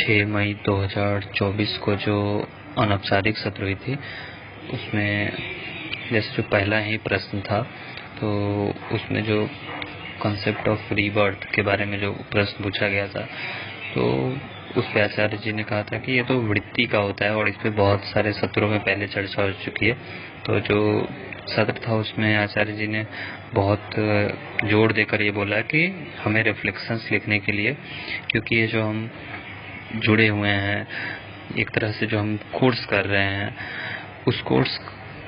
6 मई 2024 को जो अनौपचारिक सत्र हुई थी, उसमें जैसे जो पहला ही प्रश्न था, तो उसमें जो कॉन्सेप्ट ऑफ रीबर्थ के बारे में जो प्रश्न पूछा गया था, तो उस पे आचार्य जी ने कहा था कि ये तो वृत्ति का होता है और इस पे बहुत सारे सत्रों में पहले चर्चा हो चुकी है। तो जो सत्र था उसमें आचार्य जी ने बहुत जोर देकर ये बोला कि हमें रिफ्लेक्शंस लिखने के लिए, क्योंकि ये जो हम जुड़े हुए हैं, एक तरह से जो हम कोर्स कर रहे हैं, उस कोर्स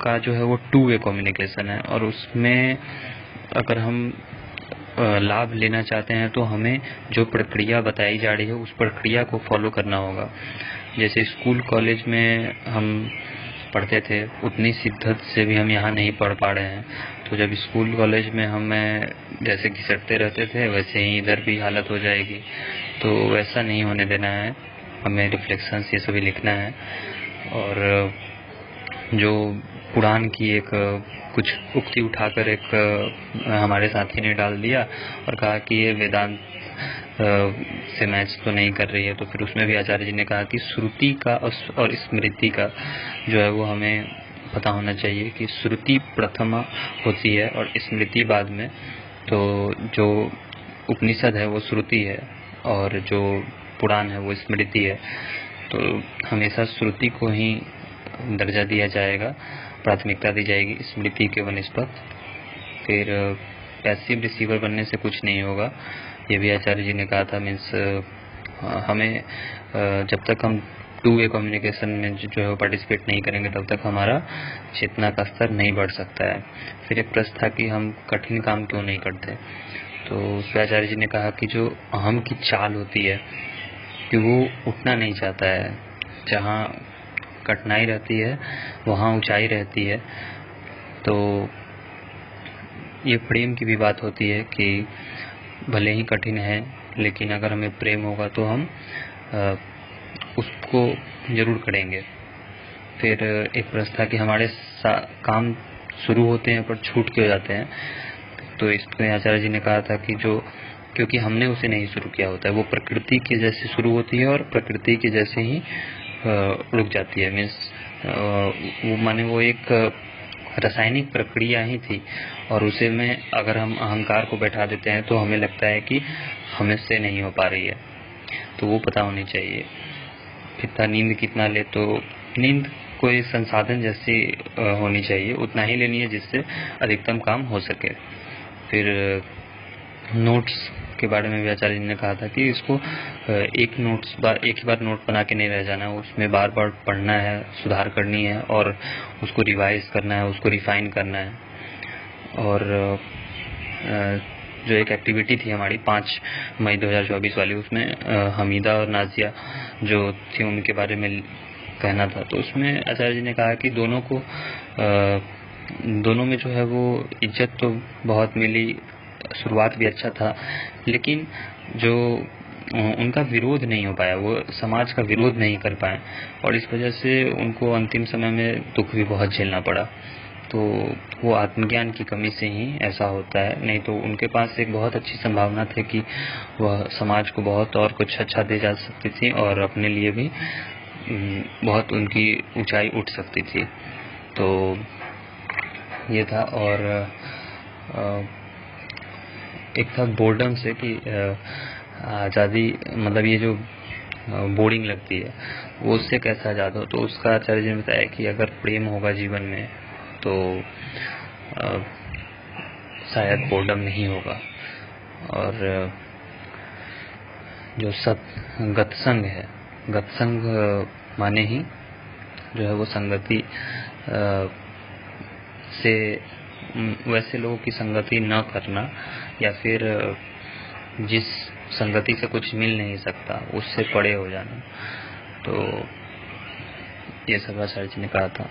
का जो है वो 2 वे कम्युनिकेशन है, और उसमें अगर हम लाभ लेना चाहते हैं तो हमें जो प्रक्रिया बताई जा रही है उस प्रक्रिया को फॉलो करना होगा। जैसे स्कूल कॉलेज में हम पढ़ते थे, उतनी शिद्दत से भी हम यहाँ नहीं पढ़ पा रहे हैं। तो जब स्कूल कॉलेज में हमें जैसे घिसटते रहते थे, वैसे ही इधर भी हालत हो जाएगी। तो वैसा नहीं होने देना है, हमें रिफ्लेक्शंस ये सभी लिखना है। और जो पुराण की एक कुछ उक्ति उठाकर एक हमारे साथी ने डाल दिया और कहा कि ये वेदांत से मैच तो नहीं कर रही है। तो फिर उसमें भी आचार्य जी ने कहा कि श्रुति का और स्मृति का जो है वो हमें पता होना चाहिए कि श्रुति प्रथम होती है और स्मृति बाद में। तो जो उपनिषद है वो श्रुति है और जो पुराण है वो स्मृति है। तो हमेशा श्रुति को ही दर्जा दिया जाएगा, प्राथमिकता दी जाएगी स्मृति के वनिस्पत। फिर पैसिव रिसीवर बनने से कुछ नहीं होगा, ये भी आचार्य जी ने कहा था। मीन्स हमें जब तक हम 2 वे कम्युनिकेशन में जो है पार्टिसिपेट नहीं करेंगे, तब तक हमारा चेतना का स्तर नहीं बढ़ सकता है। फिर एक प्रश्न था कि हम कठिन काम क्यों नहीं करते, तो उसमें आचार्य जी ने कहा कि जो अहम की चाल होती है कि वो उठना नहीं चाहता है। जहाँ कठिनाई रहती है वहाँ ऊंचाई रहती है। तो ये प्रेम की भी बात होती है कि भले ही कठिन है, लेकिन अगर हमें प्रेम होगा तो हम उसको जरूर करेंगे। फिर एक प्रश्न था कि हमारे काम शुरू होते हैं पर छूट के हो जाते हैं। तो इसमें आचार्य जी ने कहा था कि जो क्योंकि हमने उसे नहीं शुरू किया होता है, वो प्रकृति के जैसे शुरू होती है और प्रकृति के जैसे ही रुक जाती है। मीन्स वो माने वो एक रासायनिक प्रक्रिया ही थी, और उसे में अगर हम अहंकार को बैठा देते हैं तो हमें लगता है कि हमें से नहीं हो पा रही है। तो वो पता होनी चाहिए। कितना नींद कितना ले, तो नींद कोई संसाधन जैसी होनी चाहिए, उतना ही लेनी है जिससे अधिकतम काम हो सके। फिर नोट्स के बारे में भी आचार्य जी ने कहा था कि इसको एक ही बार नोट बना के नहीं रह जाना, उसमें बार बार पढ़ना है, सुधार करनी है और उसको रिवाइज करना है, उसको रिफाइन करना है। और जो एक एक्टिविटी थी हमारी 5 मई 2024 वाली, उसमें हमीदा और नाजिया जो थी उनके बारे में कहना था। तो उसमें आचार्य जी ने कहा कि दोनों में जो है वो इज्जत तो बहुत मिली, शुरुआत भी अच्छा था, लेकिन जो उनका विरोध नहीं हो पाया, वो समाज का विरोध नहीं कर पाए, और इस वजह से उनको अंतिम समय में दुख भी बहुत झेलना पड़ा। तो वो आत्मज्ञान की कमी से ही ऐसा होता है, नहीं तो उनके पास एक बहुत अच्छी संभावना थी कि वह समाज को बहुत और कुछ अच्छा दे जा सकती थी और अपने लिए भी बहुत उनकी ऊंचाई उठ सकती थी। तो ये था। और एक था बोर्डम से कि आज़ादी, मतलब ये जो बोरिंग लगती है वो उससे कैसा आज़ाद हो। तो उसका आचार्य जी ने बताया कि अगर प्रेम होगा जीवन में तो शायद बोर्डम नहीं होगा। और जो गतसंग है, गतसंग माने ही जो है वो संगति से, वैसे लोगों की संगति न करना, या फिर जिस संगति से कुछ मिल नहीं सकता उससे परे हो जाना। तो ये सब आचार्य जी ने कहा था।